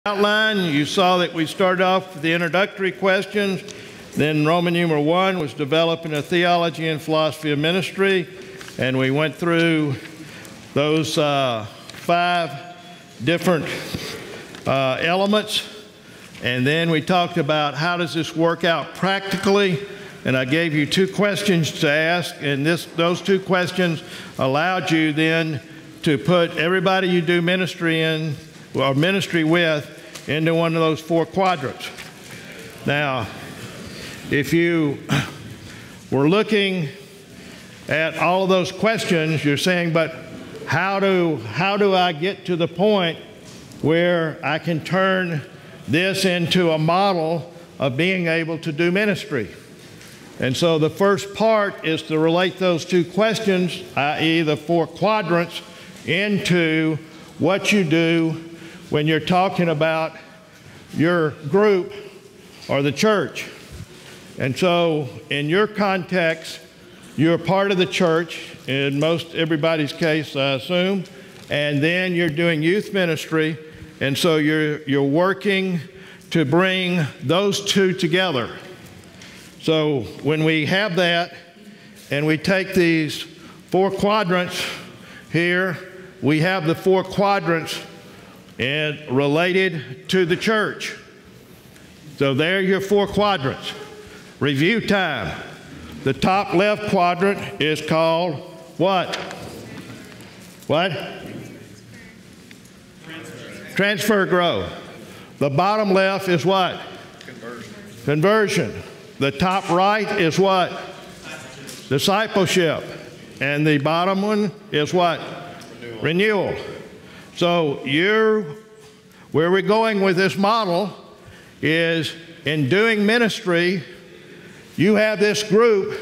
Outline, you saw that we started off with the introductory questions. Then Roman numeral 1 was developing a theology and philosophy of ministry, and we went through those 5 different elements, and then we talked about how does this work out practically, and I gave you 2 questions to ask, and those 2 questions allowed you then to put everybody you do ministry in or ministry with into one of those 4 quadrants. Now, if you were looking at all of those questions, you're saying, but how do I get to the point where I can turn this into a model of being able to do ministry? And so the first part is to relate those 2 questions, i.e. the 4 quadrants, into what you do when you're talking about your group or the church. And so in your context, you're part of the church, in most everybody's case, I assume, and then you're doing youth ministry, and so you're working to bring those 2 together. So when we have that, and we take these 4 quadrants here, we have the 4 quadrants and related to the church. So there are your 4 quadrants. Review time. The top left quadrant is called what? What? Transfer growth. The bottom left is what? Conversion. Conversion. The top right is what? Discipleship. And the bottom one is what? Renewal. So where we're going with this model is in doing ministry, you have this group,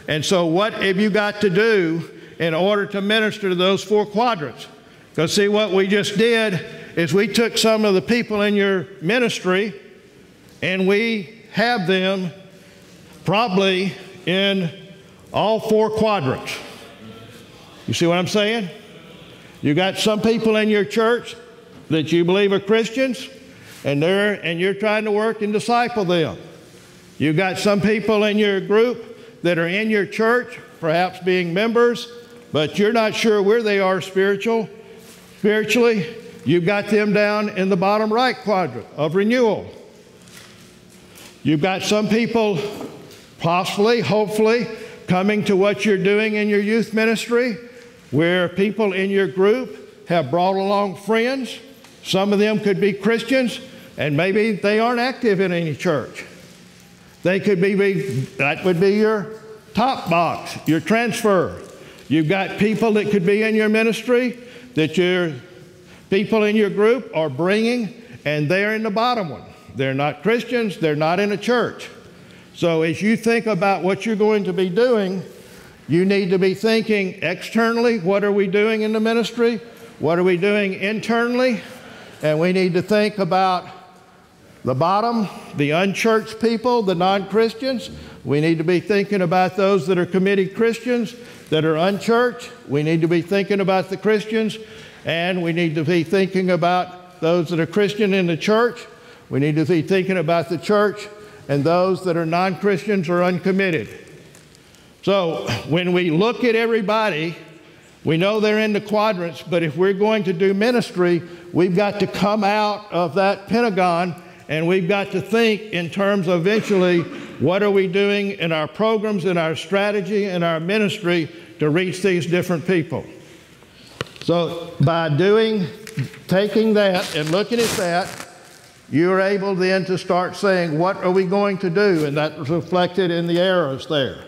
and so what have you got to do in order to minister to those 4 quadrants? Because see, what we just did is we took some of the people in your ministry and we have them probably in all 4 quadrants. You see what I'm saying? You got some people in your church that you believe are Christians, and you're trying to work and disciple them. You got some people in your group that are in your church, perhaps being members, but you're not sure where they are spiritually. You've got them down in the bottom right quadrant of renewal. You've got some people possibly, hopefully, coming to what you're doing in your youth ministry, where people in your group have brought along friends. Some of them could be Christians, and maybe they aren't active in any church. They could be, that would be your top box, your transfer. You've got people that could be in your ministry that your people in your group are bringing, and they're in the bottom one. They're not Christians, they're not in a church. So as you think about what you're going to be doing, you need to be thinking externally, what are we doing in the ministry? What are we doing internally? And we need to think about the bottom, the unchurched people, the non-Christians. We need to be thinking about those that are committed Christians, that are unchurched. We need to be thinking about the Christians, and we need to be thinking about those that are Christian in the church. We need to be thinking about the church and those that are non-Christians or uncommitted. So when we look at everybody, we know they're in the quadrants, but if we're going to do ministry, we've got to come out of that pentagon, and we've got to think in terms of eventually what are we doing in our programs, in our strategy, in our ministry to reach these different people. So by taking that and looking at that, you're able then to start saying, what are we going to do? And that was reflected in the arrows there.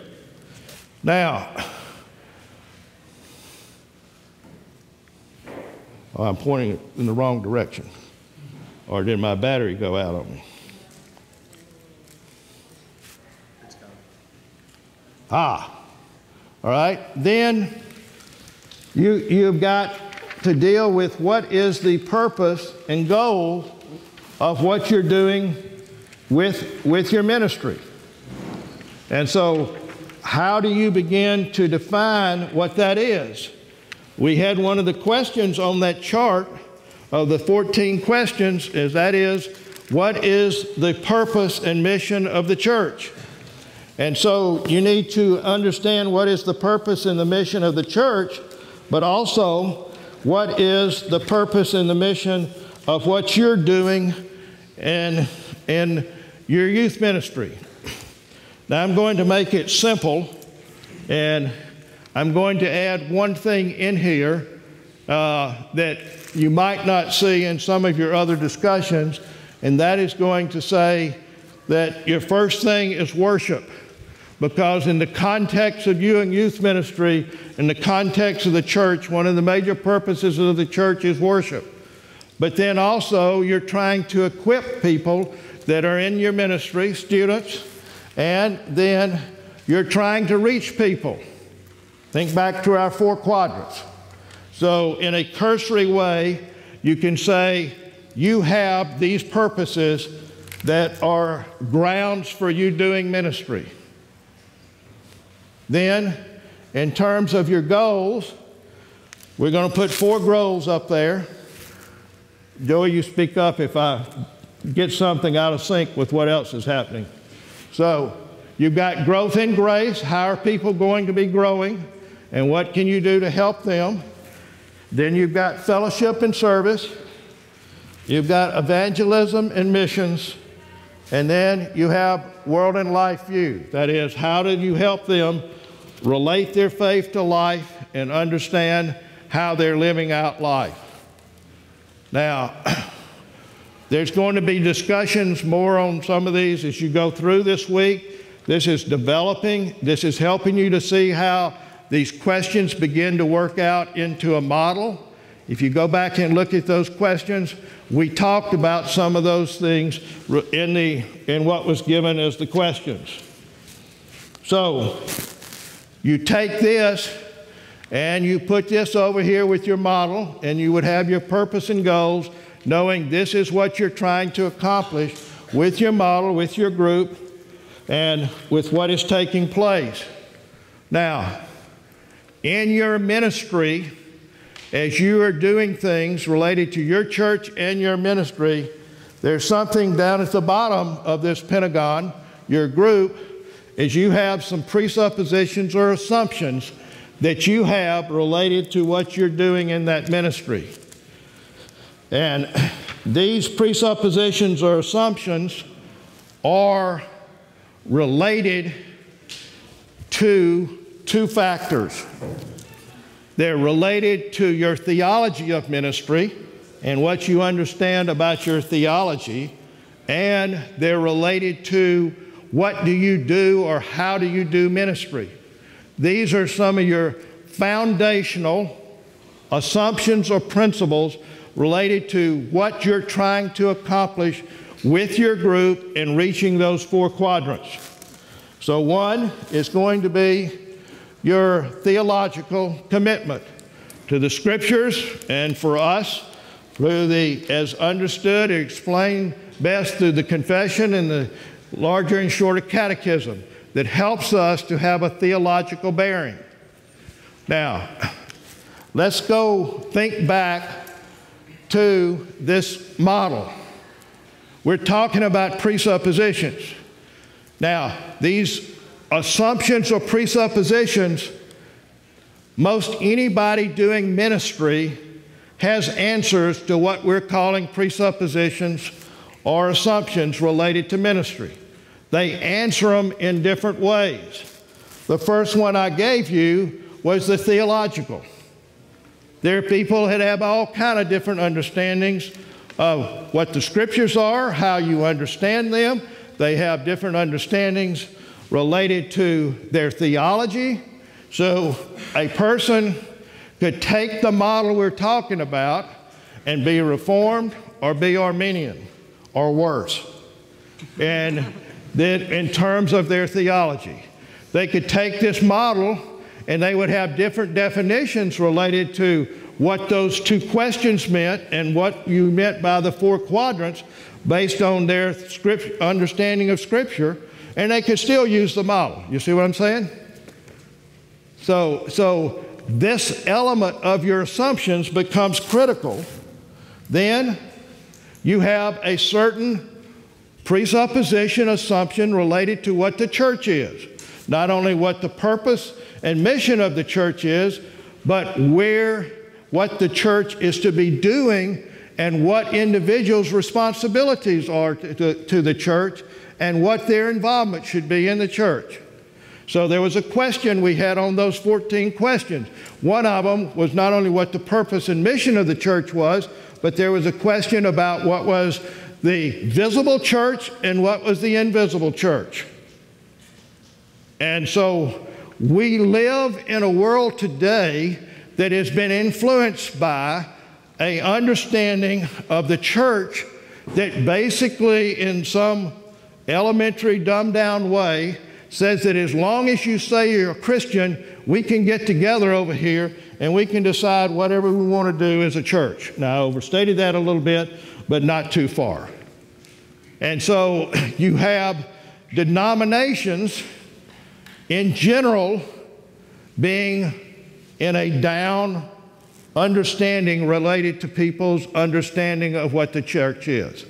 Now, I'm pointing it in the wrong direction. Or did my battery go out on me? All right. Then you've got to deal with what is the purpose and goal of what you're doing with your ministry. And so how do you begin to define what that is? We had one of the questions on that chart of the 14 questions is what is the purpose and mission of the church? And so you need to understand what is the purpose and the mission of the church, but also what is the purpose and the mission of what you're doing in your youth ministry. Now I'm going to make it simple, and I'm going to add one thing in here that you might not see in some of your other discussions, and that is going to say that your first thing is worship. Because in the context of you and youth ministry, in the context of the church, one of the major purposes of the church is worship. But then also you're trying to equip people that are in your ministry, students, and then you're trying to reach people. Think back to our 4 quadrants. So in a cursory way, you can say you have these purposes that are grounds for you doing ministry. Then, in terms of your goals, we're going to put 4 goals up there. Joey, you speak up if I get something out of sync with what else is happening. So, you've got growth in grace. How are people going to be growing? And what can you do to help them? Then you've got fellowship and service. You've got evangelism and missions. And then you have world and life view. That is, how did you help them relate their faith to life and understand how they're living out life? Now, there's going to be discussions more on some of these as you go through this week. This is developing. This is helping you to see how these questions begin to work out into a model. If you go back and look at those questions, we talked about some of those things in what was given as the questions. So you take this and you put this over here with your model, and you would have your purpose and goals, knowing this is what you're trying to accomplish with your model, with your group, and with what is taking place. Now, in your ministry, as you are doing things related to your church and your ministry, there's something down at the bottom of this pentagon, your group, is you have some presuppositions or assumptions that you have related to what you're doing in that ministry. And these presuppositions or assumptions are related to 2 factors. They're related to your theology of ministry and what you understand about your theology, and they're related to what do you do or how do you do ministry. These are some of your foundational assumptions or principles related to what you're trying to accomplish with your group in reaching those 4 quadrants. So one is going to be your theological commitment to the Scriptures, and for us, through as understood or explained best through the confession and the larger and shorter catechism that helps us to have a theological bearing. Now, let's go think back to this model. We're talking about presuppositions. Now, these assumptions or presuppositions, most anybody doing ministry has answers to what we're calling presuppositions or assumptions related to ministry. They answer them in different ways. The first one I gave you was the theological. There are people that have all kind of different understandings of what the Scriptures are, how you understand them. They have different understandings related to their theology. So a person could take the model we're talking about and be Reformed or be Arminian or worse. And then in terms of their theology, they could take this model and they would have different definitions related to what those 2 questions meant and what you meant by the 4 quadrants based on their understanding of Scripture, and they could still use the model. You see what I'm saying? So this element of your assumptions becomes critical Then you have a certain presupposition, assumption related to what the church is. Not only what the purpose and mission of the church is, but what the church is to be doing and what individuals' responsibilities are to the church and what their involvement should be in the church. So there was a question we had on those 14 questions. One of them was not only what the purpose and mission of the church was, but there was a question about what was the visible church and what was the invisible church. And so we live in a world today that has been influenced by an understanding of the church that basically, in some elementary, dumbed-down way, says that as long as you say you're a Christian, we can get together over here and we can decide whatever we want to do as a church. Now, I overstated that a little bit, but not too far. And so you have denominations in general being in a down understanding related to people's understanding of what the church is.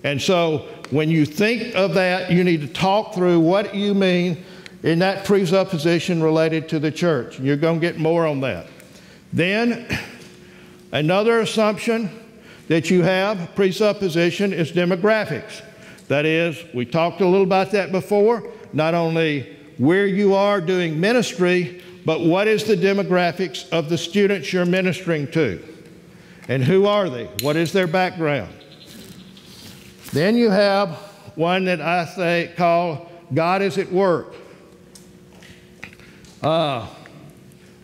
And so when you think of that, you need to talk through what you mean in that presupposition related to the church. You're going to get more on that. Then another assumption that you have, presupposition, is demographics. That is, we talked a little about that before, not only where you are doing ministry, but what is the demographics of the students you're ministering to? And who are they? What is their background? Then you have one that I call God is at work.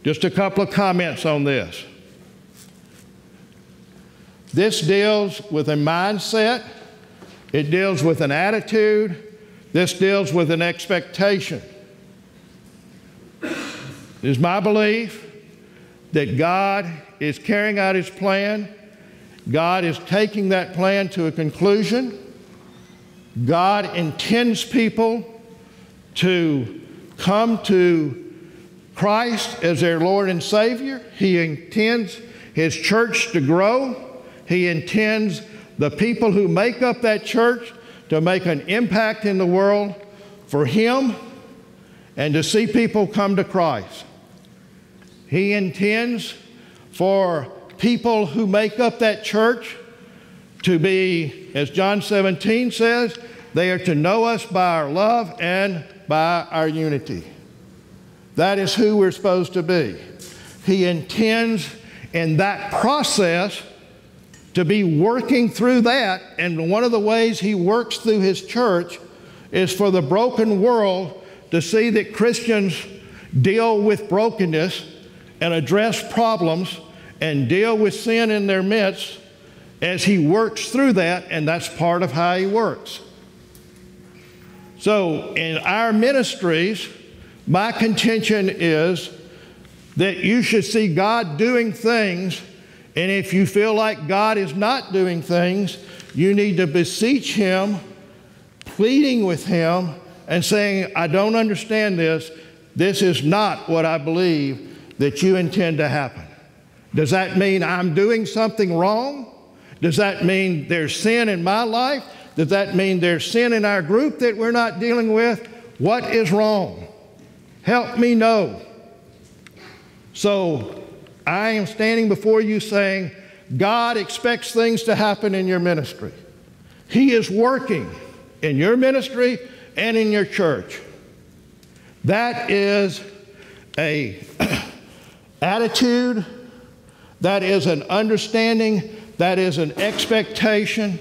Just a couple of comments on this. This deals with a mindset. It deals with an attitude. This deals with an expectation. It is my belief that God is carrying out His plan. God is taking that plan to a conclusion. God intends people to come to Christ as their Lord and Savior. He intends His church to grow. He intends the people who make up that church to make an impact in the world for Him and to see people come to Christ. He intends for people who make up that church to be, as John 17 says, they are to know us by our love and by our unity. That is who we're supposed to be. He intends in that process to be working through that, and one of the ways He works through His church is for the broken world to see that Christians deal with brokenness and address problems and deal with sin in their midst as He works through that, and that's part of how He works. So in our ministries, my contention is that you should see God doing things, and if you feel like God is not doing things, you need to beseech Him, pleading with Him, and saying, I don't understand this. This is not what I believe that you intend to happen. Does that mean I'm doing something wrong? Does that mean there's sin in my life? Does that mean there's sin in our group that we're not dealing with? What is wrong? Help me know. So I am standing before you saying, God expects things to happen in your ministry. He is working in your ministry and in your church. That is an attitude, that is an understanding, that is an expectation.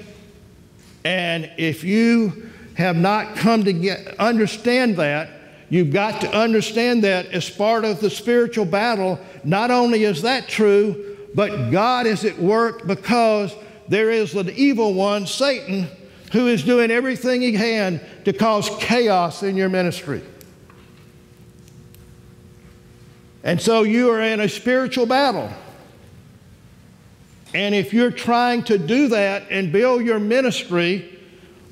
And if you have not come to understand that, you've got to understand that as part of the spiritual battle. Not only is that true, but God is at work because there is an evil one, Satan, who is doing everything he can to cause chaos in your ministry. And so you are in a spiritual battle. And if you're trying to do that and build your ministry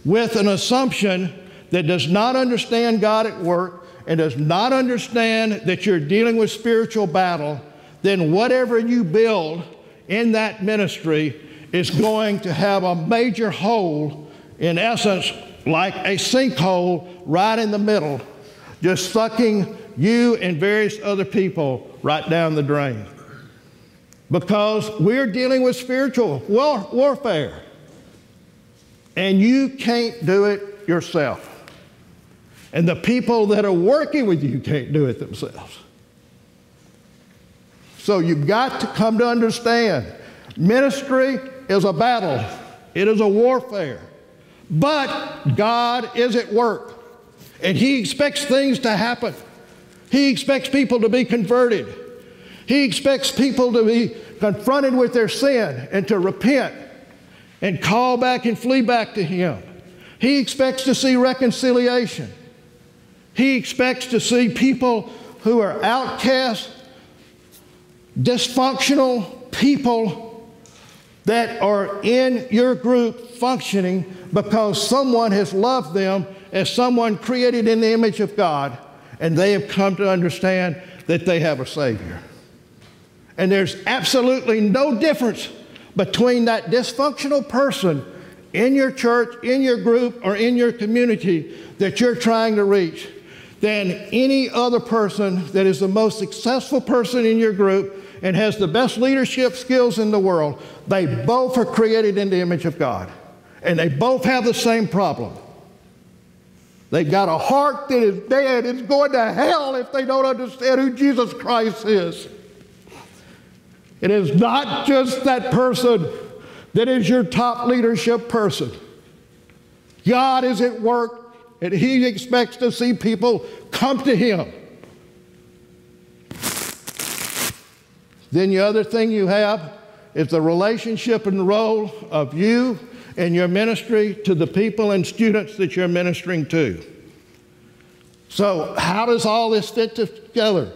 with an assumption that does not understand God at work and does not understand that you're dealing with spiritual battle, then whatever you build in that ministry is going to have a major hole, in essence, like a sinkhole right in the middle, just sucking you and various other people right down the drain. Because we're dealing with spiritual warfare. And you can't do it yourself. And the people that are working with you can't do it themselves. So you've got to come to understand, ministry is a battle. It is a warfare. But God is at work. And He expects things to happen. He expects people to be converted. He expects people to be confronted with their sin and to repent and call back and flee back to Him. He expects to see reconciliation. He expects to see people who are outcasts, dysfunctional people that are in your group functioning because someone has loved them as someone created in the image of God, and they have come to understand that they have a Savior. And there's absolutely no difference between that dysfunctional person in your church, in your group, or in your community that you're trying to reach than any other person that is the most successful person in your group and has the best leadership skills in the world. They both are created in the image of God, and they both have the same problem. They've got a heart that is dead. It's going to hell if they don't understand who Jesus Christ is. It is not just that person that is your top leadership person. God is at work, and He expects to see people come to Him. Then the other thing you have is the relationship and the role of you and your ministry to the people and students that you're ministering to. So how does all this fit together?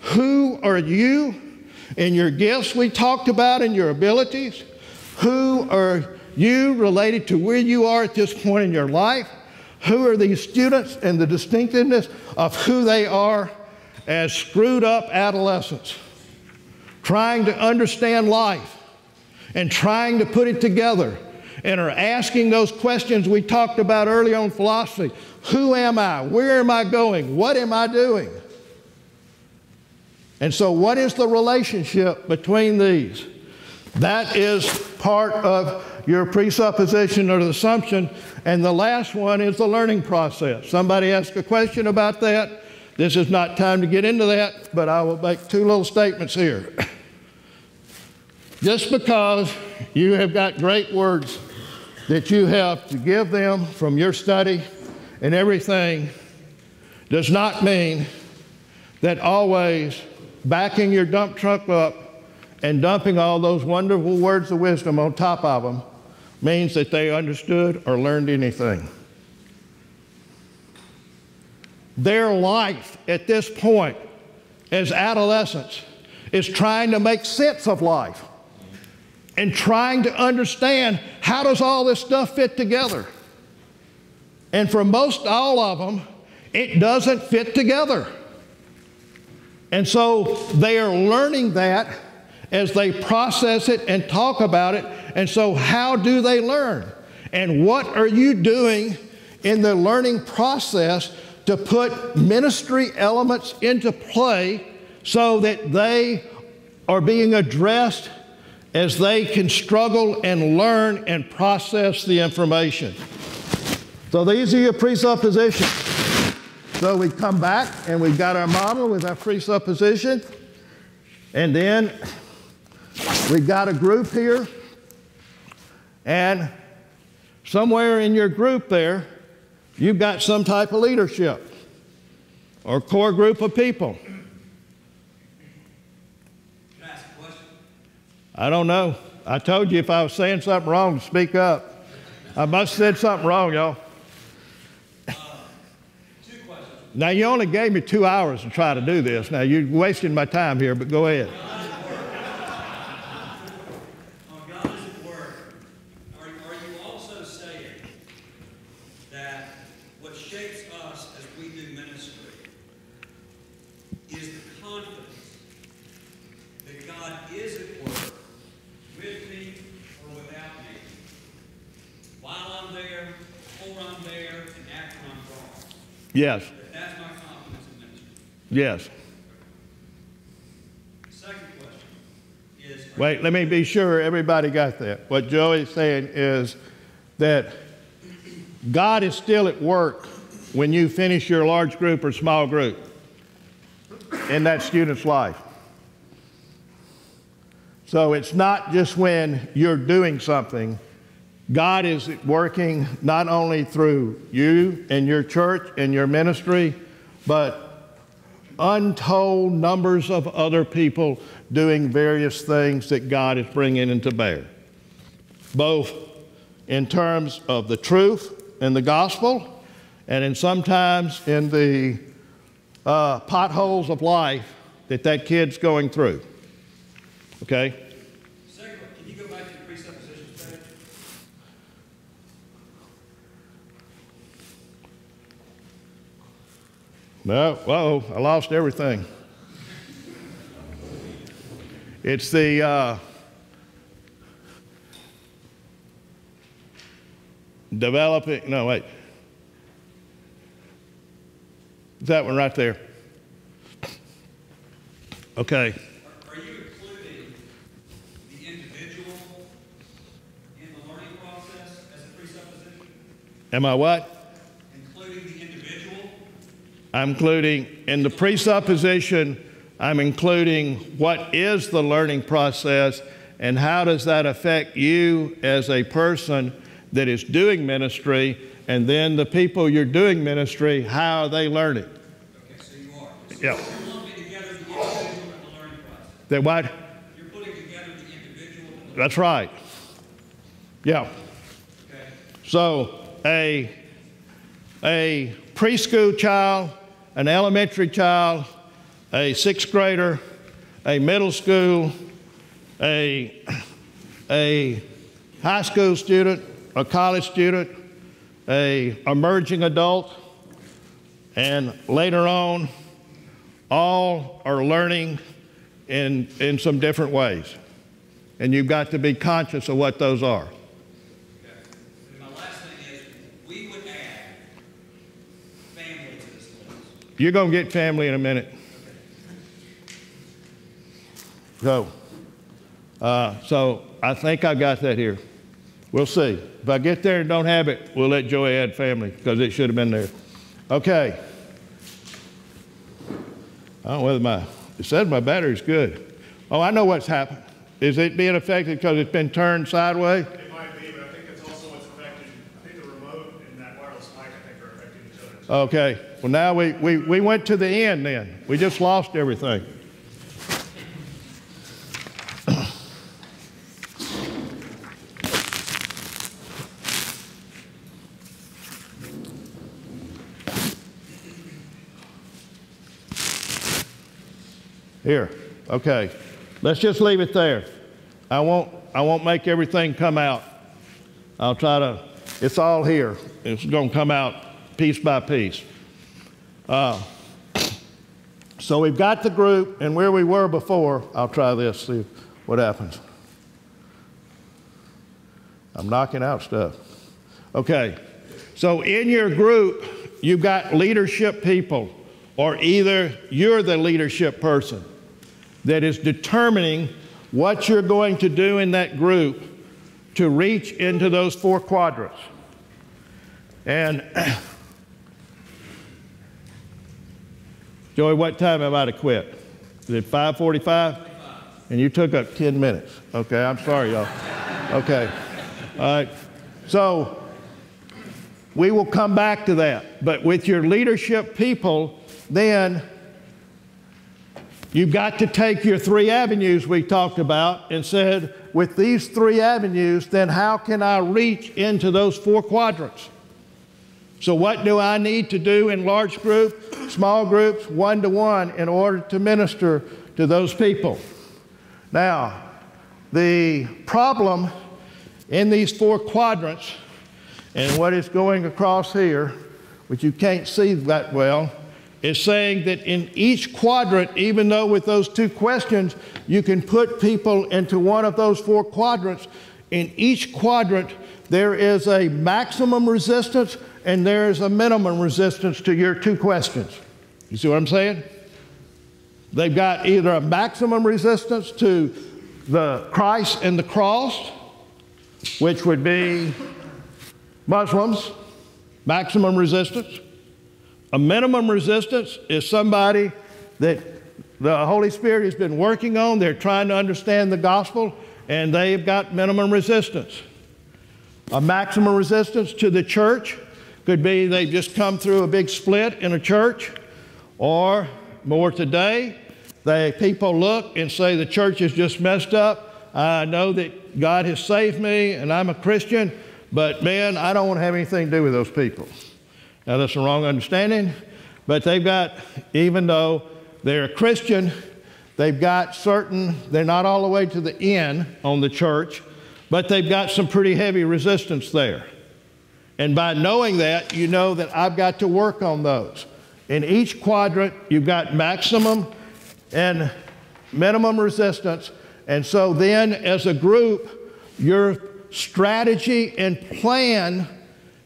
Who are you and your gifts we talked about and your abilities? Who are you related to where you are at this point in your life? Who are these students and the distinctiveness of who they are as screwed up adolescents, trying to understand life and trying to put it together, and are asking those questions we talked about early on philosophy. Who am I? Where am I going? What am I doing? And so what is the relationship between these? That is part of your presupposition or the assumption. And the last one is the learning process. Somebody asked a question about that. This is not time to get into that, but I will make two little statements here. Just because you have got great words that you have to give them from your study and everything does not mean that always backing your dump truck up and dumping all those wonderful words of wisdom on top of them means that they understood or learned anything. Their life at this point as adolescents is trying to make sense of life and trying to understand how does all this stuff fit together. And for most all of them, it doesn't fit together. And so they are learning that as they process it and talk about it. And so how do they learn? And what are you doing in the learning process to put ministry elements into play so that they are being addressed as they can struggle and learn and process the information? So these are your presuppositions. So we come back and we've got our model with our presupposition, and then we've got a group here, and somewhere in your group there, you've got some type of leadership or core group of people. Can I ask a question? I don't know. I told you if I was saying something wrong to speak up. I must have said something wrong, y'all. Now, you only gave me 2 hours to try to do this. Now, you're wasting my time here, but go ahead. God is at work. Are you also saying that what shapes us as we do ministry is the confidence that God is at work with me or without there, before I'm there, and after I'm gone. Yes. That's my confidence in ministry. Yes. Second question is... Wait, let me be sure everybody got that. What Joey's saying is that God is still at work when you finish your large group or small group in that student's life. So it's not just when you're doing something. God is working not only through you and your church and your ministry, but untold numbers of other people doing various things that God is bringing into bear, both in terms of the truth and the gospel, and sometimes in the potholes of life that kid's going through. Okay? Second, can you go back to the presuppositions page? No, whoa, I lost everything. It's the developing, no, wait. It's that one right there. Okay. Are you including the individual in the learning process as a presupposition? Am I what? Including the individual? I'm including, in the presupposition, I'm including what is the learning process and how does that affect you as a person that is doing ministry, and then the people you're doing ministry, how are they learning? Okay, so you are. So Yeah. you're lumping together the individual and the learning process. That what? You're putting together the individual and the That's right. Yeah. Okay. So a preschool child, an elementary child, a sixth grader, a middle school, a high school student, a college student, a emerging adult, and later on, all are learning in some different ways. And you've got to be conscious of what those are. Okay. And my last thing is, we would add family to this list. You're going to get family in a minute. So I think I got that here. We'll see. If I get there and don't have it, we'll let Joey add family because it should have been there. Okay. I don't know whether it said my battery's good. Oh, I know what's happened. Is it being affected because it's been turned sideways? It might be, but I think it's also what's affecting, I think the remote and that wireless mic, I think, are affecting each other. Okay. Well, now we went to the end then. We just lost everything. Here, okay. Let's just leave it there. I won't make everything come out. I'll try to, it's all here. It's going to come out piece by piece. So we've got the group and where we were before. I'll try this, see what happens. I'm knocking out stuff. Okay, so in your group, you've got leadership people, or either you're the leadership person that is determining what you're going to do in that group to reach into those 4 quadrants. And Joey, what time am I to quit? Is it 5:45? And you took up 10 minutes. Okay, I'm sorry, y'all. Okay. All right. So we will come back to that. But with your leadership people, then you've got to take your 3 avenues we talked about and said, with these 3 avenues, then how can I reach into those 4 quadrants? So what do I need to do in large group, small groups, one-to-one in order to minister to those people? Now, the problem in these 4 quadrants, and what is going across here, which you can't see that well, is saying that in each quadrant, even though with those 2 questions, you can put people into one of those 4 quadrants, in each quadrant, there is a maximum resistance and there is a minimum resistance to your two questions. You see what I'm saying? They've got either a maximum resistance to the Christ and the cross, which would be Muslims, maximum resistance. A minimum resistance is somebody that the Holy Spirit has been working on. They're trying to understand the gospel, and they've got minimum resistance. A maximum resistance to the church could be they've just come through a big split in a church, or more today, people look and say the church is just messed up. I know that God has saved me and I'm a Christian, but man, I don't want to have anything to do with those people. Now that's a wrong understanding, but they've got, even though they're a Christian, they've got they're not all the way to the end on the church, but they've got some pretty heavy resistance there. And by knowing that, you know that I've got to work on those. In each quadrant, you've got maximum and minimum resistance. And so then as a group, your strategy and plan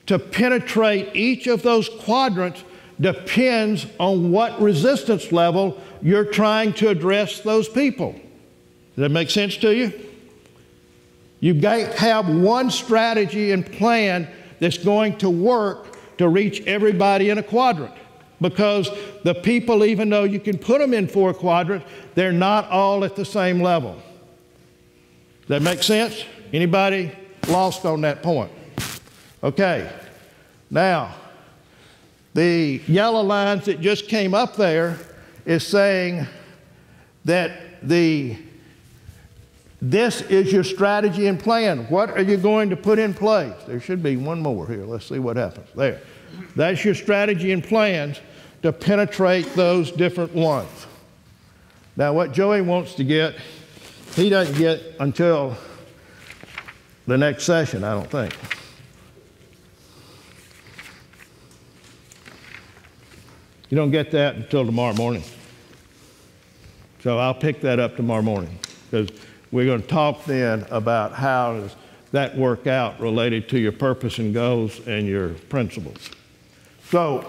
to penetrate each of those quadrants depends on what resistance level you're trying to address those people. Does that make sense to you? You've got to have one strategy and plan that's going to work to reach everybody in a quadrant. Because the people, even though you can put them in 4 quadrants, they're not all at the same level. Does that make sense? Anybody lost on that point? Okay. Now, the yellow lines that just came up there is saying that this is your strategy and plan. What are you going to put in place? There should be one more here. Let's see what happens. There. That's your strategy and plans to penetrate those different ones. Now, what Joey wants to get, he doesn't get until the next session, I don't think. You don't get that until tomorrow morning. So I'll pick that up tomorrow morning, because we're going to talk then about how does that work out related to your purpose and goals and your principles. So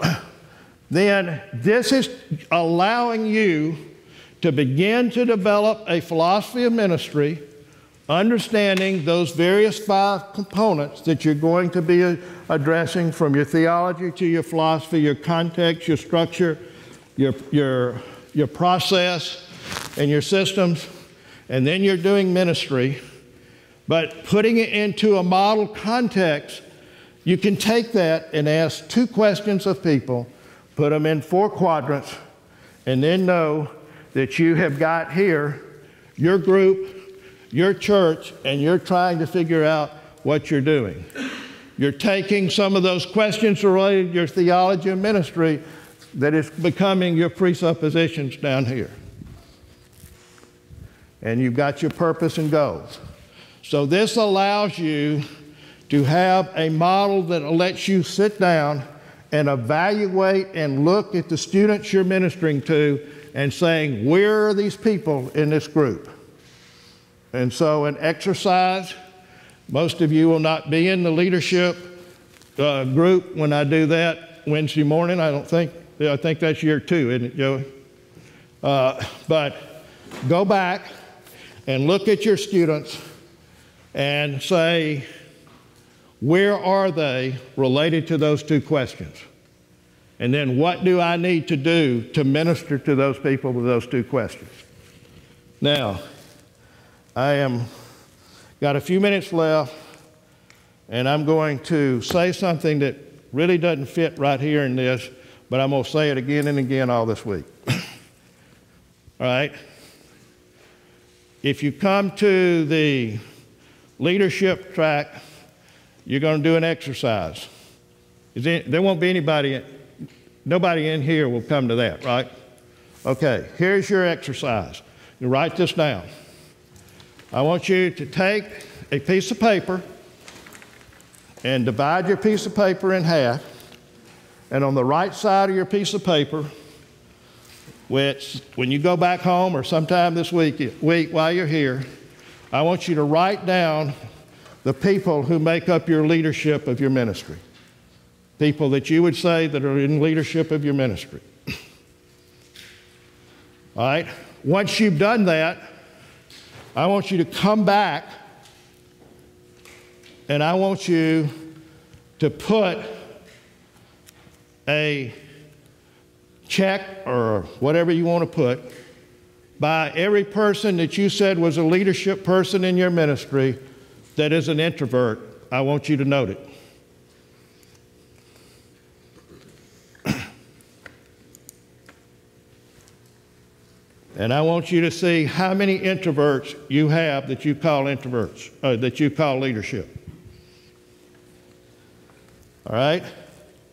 then this is allowing you to begin to develop a philosophy of ministry, understanding those various 5 components that you're going to be addressing, from your theology to your philosophy, your context, your structure, your process, and your systems. And then you're doing ministry, but putting it into a model context, you can take that and ask 2 questions of people, put them in 4 quadrants, and then know that you have got here your group, your church, and you're trying to figure out what you're doing. You're taking some of those questions related to your theology and ministry that is becoming your presuppositions down here. And you've got your purpose and goals. So this allows you to have a model that lets you sit down and evaluate and look at the students you're ministering to and saying, where are these people in this group? And so an exercise, most of you will not be in the leadership group when I do that Wednesday morning, I don't think. I think that's year 2, isn't it, Joey? But go back and look at your students and say, where are they related to those 2 questions? And then what do I need to do to minister to those people with those 2 questions? Now, got a few minutes left, and I'm going to say something that really doesn't fit right here in this, but I'm going to say it again and again all this week. All right? If you come to the leadership track, you're going to do an exercise. There won't be nobody in here will come to that, right? Okay, here's your exercise. You write this down. I want you to take a piece of paper and divide your piece of paper in half. And on the right side of your piece of paper, which when you go back home or sometime this week while you're here, I want you to write down the people who make up your leadership of your ministry. People that you would say that are in leadership of your ministry. All right? Once you've done that, I want you to come back and I want you to put a check or whatever you want to put by every person that you said was a leadership person in your ministry that is an introvert. I want you to note it. And I want you to see how many introverts you have that you call introverts, that you call leadership. All right?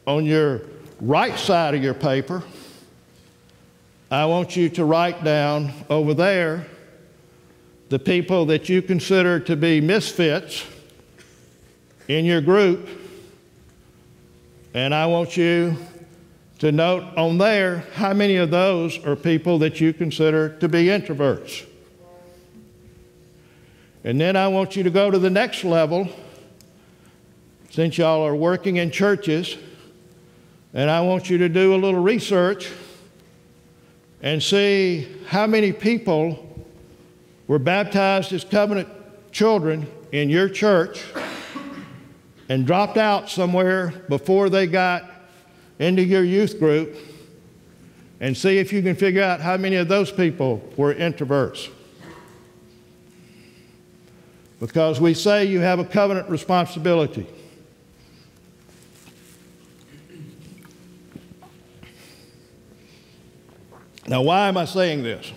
On your right side of your paper, I want you to write down over there the people that you consider to be misfits in your group. And I want you to note on there how many of those are people that you consider to be introverts. And then I want you to go to the next level, since y'all are working in churches, and I want you to do a little research and see how many people were baptized as covenant children in your church and dropped out somewhere before they got into your youth group, and see if you can figure out how many of those people were introverts. Because we say you have a covenant responsibility. Now, why am I saying this?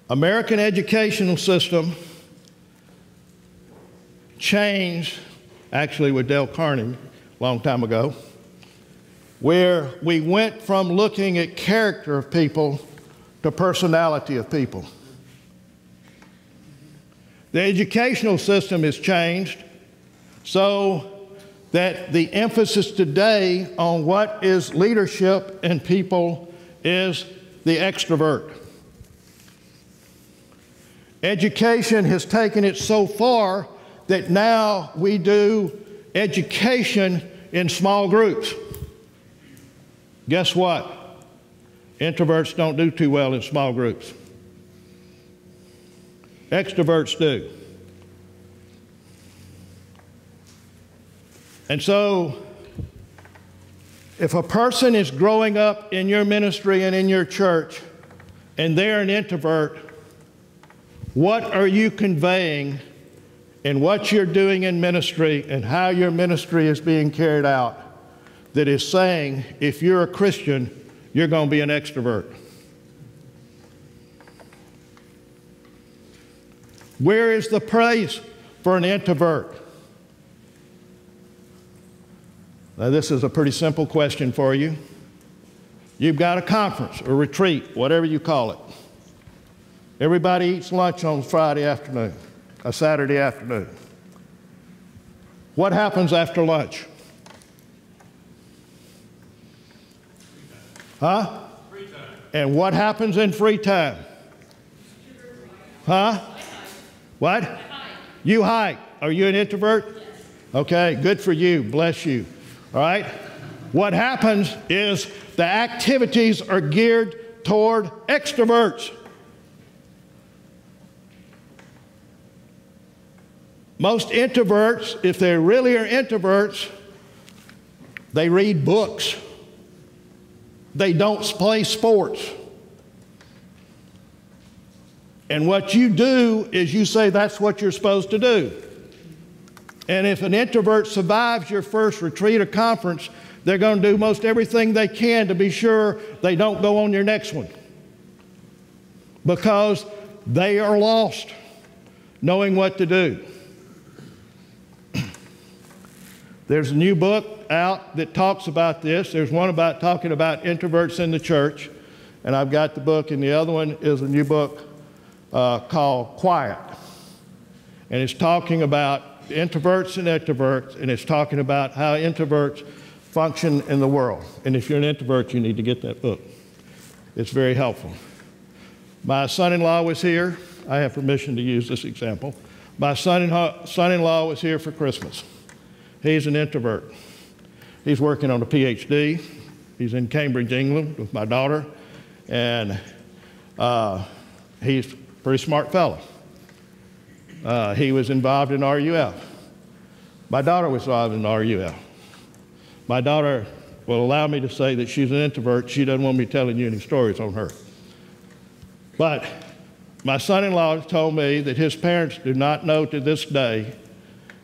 American educational system changed, actually with Dale Carnegie a long time ago, where we went from looking at character of people to personality of people. The educational system has changed so that the emphasis today on what is leadership in people is the extrovert. Education has taken it so far that now we do education in small groups. Guess what? Introverts don't do too well in small groups. Extroverts do. And so, if a person is growing up in your ministry and in your church, and they're an introvert, what are you conveying in what you're doing in ministry and how your ministry is being carried out that is saying, if you're a Christian, you're going to be an extrovert? Where is the place for an introvert? Now, this is a pretty simple question for you. You've got a conference or retreat, whatever you call it. Everybody eats lunch on Friday afternoon, a Saturday afternoon. What happens after lunch? Huh? Free time. And what happens in free time? Huh? What? I hike. You hike. Are you an introvert? Yes. Okay, good for you. Bless you. All right? What happens is the activities are geared toward extroverts. Most introverts, if they really are introverts, they read books. They don't play sports. And what you do is you say that's what you're supposed to do. And if an introvert survives your first retreat or conference, they're going to do most everything they can to be sure they don't go on your next one, because they are lost knowing what to do. There's a new book out that talks about this. There's one about talking about introverts in the church, and I've got the book, and the other one is a new book called Quiet. And it's talking about introverts and extroverts, and it's talking about how introverts function in the world. And if you're an introvert, you need to get that book. It's very helpful. My son-in-law was here I have permission to use this example. My son-in-law was here for Christmas. He's an introvert. He's working on a PhD. He's in Cambridge, England with my daughter, and he's a pretty smart fellow. He was involved in RUF. My daughter was involved in RUF. My daughter will allow me to say that she's an introvert. She doesn't want me telling you any stories on her. But my son-in-law told me that his parents do not know to this day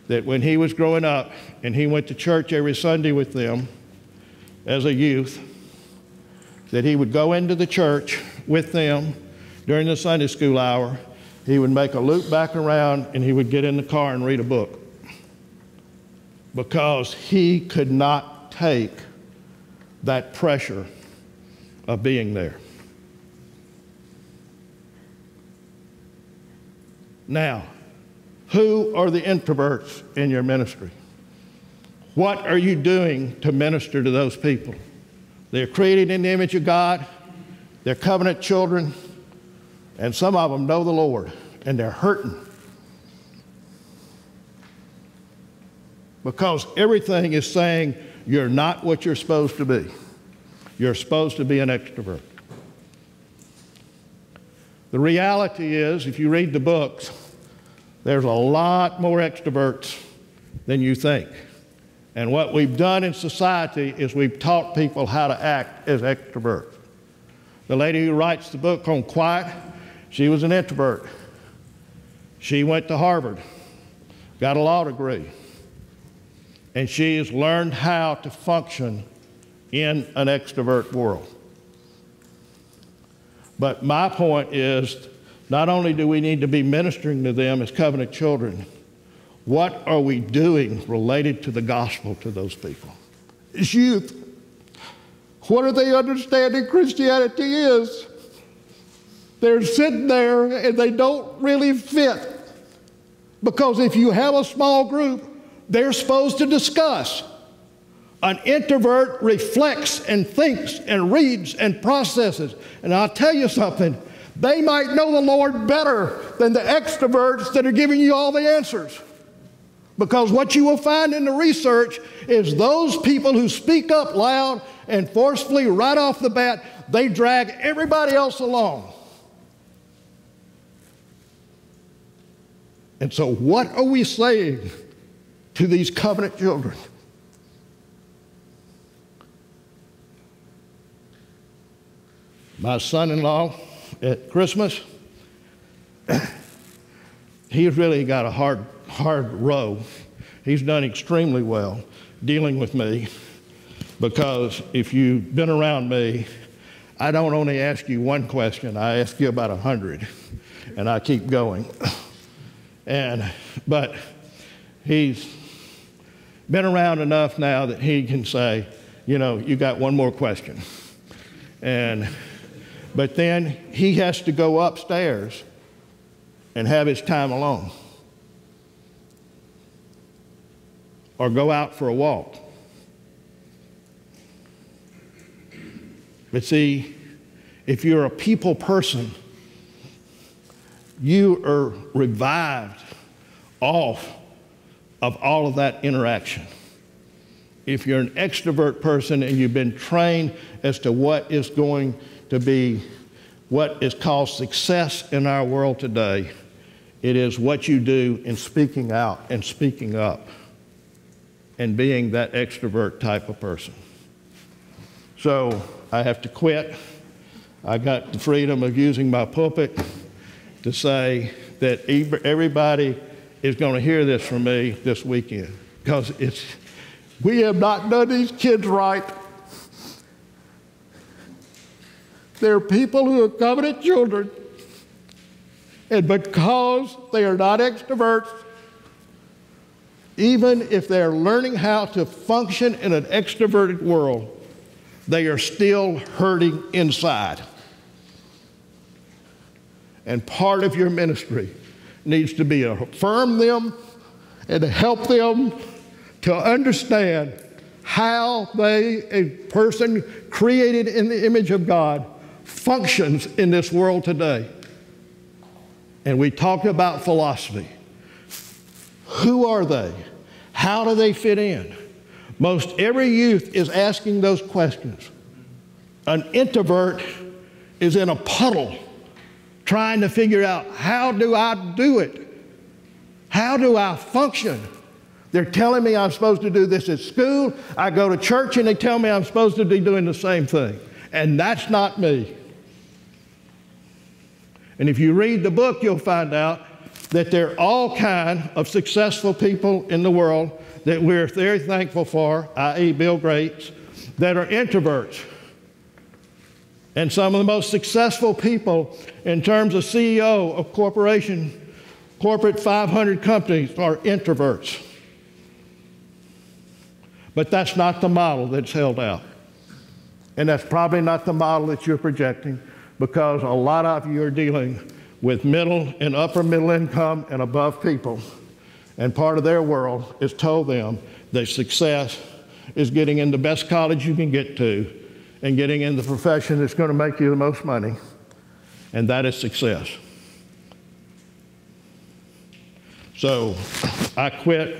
that when he was growing up and he went to church every Sunday with them as a youth, that he would go into the church with them during the Sunday school hour. He would make a loop back around and he would get in the car and read a book because he could not take that pressure of being there. Now, who are the introverts in your ministry? What are you doing to minister to those people? They're created in the image of God. They're covenant children. And some of them know the Lord, and they're hurting. Because everything is saying you're not what you're supposed to be. You're supposed to be an extrovert. The reality is, if you read the books, there's a lot more extroverts than you think. And what we've done in society is we've taught people how to act as extroverts. The lady who writes the book on quiet, she was an introvert. She went to Harvard, got a law degree, and she has learned how to function in an extrovert world. But my point is, not only do we need to be ministering to them as covenant children, what are we doing related to the gospel to those people? As youth, what are they understanding Christianity is? They're sitting there and they don't really fit. Because if you have a small group, they're supposed to discuss. An introvert reflects and thinks and reads and processes. And I'll tell you something, they might know the Lord better than the extroverts that are giving you all the answers. Because what you will find in the research is those people who speak up loud and forcefully right off the bat, they drag everybody else along. And so what are we saying to these covenant children? My son-in-law at Christmas, he's really got a hard row. He's done extremely well dealing with me because if you've been around me, I don't only ask you one question, I ask you about 100, and I keep going. But he's been around enough now that he can say, you know, you got one more question. But then he has to go upstairs and have his time alone or go out for a walk. But see, if you're a people person, you are revived off of all of that interaction. If you're an extrovert person and you've been trained as to what is going to be what is called success in our world today, it is what you do in speaking out and speaking up and being that extrovert type of person. So I have to quit. I got the freedom of using my pulpit to say that everybody is going to hear this from me this weekend, because we have not done these kids right. They're people who are covenant children, and because they are not extroverts, even if they're learning how to function in an extroverted world, they are still hurting inside. And part of your ministry needs to be to affirm them and to help them to understand how a person created in the image of God, functions in this world today. and we talk about philosophy. Who are they? How do they fit in? Most every youth is asking those questions. An introvert is in a puddle trying to figure out, how do I do it? How do I function? They're telling me I'm supposed to do this at school. I go to church and they tell me I'm supposed to be doing the same thing. And that's not me. And if you read the book, you'll find out that there are all kinds of successful people in the world that we're very thankful for, i.e. Bill Gates, that are introverts. And some of the most successful people in terms of CEO of corporate 500 companies are introverts. But that's not the model that's held out. And that's probably not the model that you're projecting, because a lot of you are dealing with middle and upper middle income and above people. And part of their world is told them that success is getting in the best college you can get to and getting in the profession that's going to make you the most money. And that is success. So I quit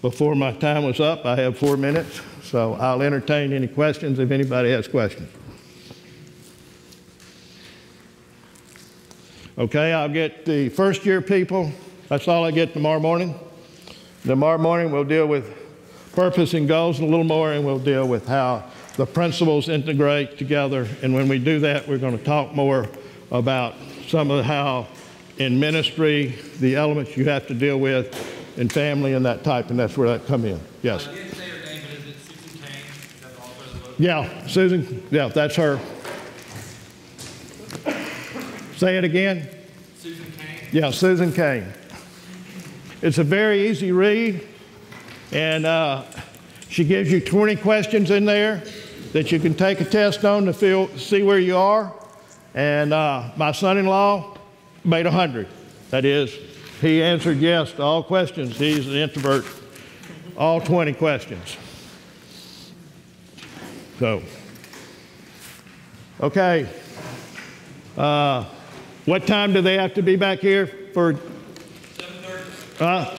before my time was up. I have 4 minutes, so I'll entertain any questions if anybody has questions. Okay, I'll get the first year people. That's all I get tomorrow morning. Tomorrow morning we'll deal with purpose and goals a little more, and we'll deal with how the principles integrate together. And when we do that, we're going to talk more about some of how in ministry, the elements you have to deal with in family and that type, and that's where that come in. Yes? I didn't say her name, but is it Susan Kane? Is that the author of the book? Yeah, Susan, yeah, that's her. Say it again. Susan Kane? Yeah, Susan Kane. It's a very easy read, and she gives you 20 questions in there that you can take a test on to see where you are. And my son-in-law made 100. That is, he answered yes to all questions. He's an introvert, all 20 questions. So, okay. What time do they have to be back here for? 7:30.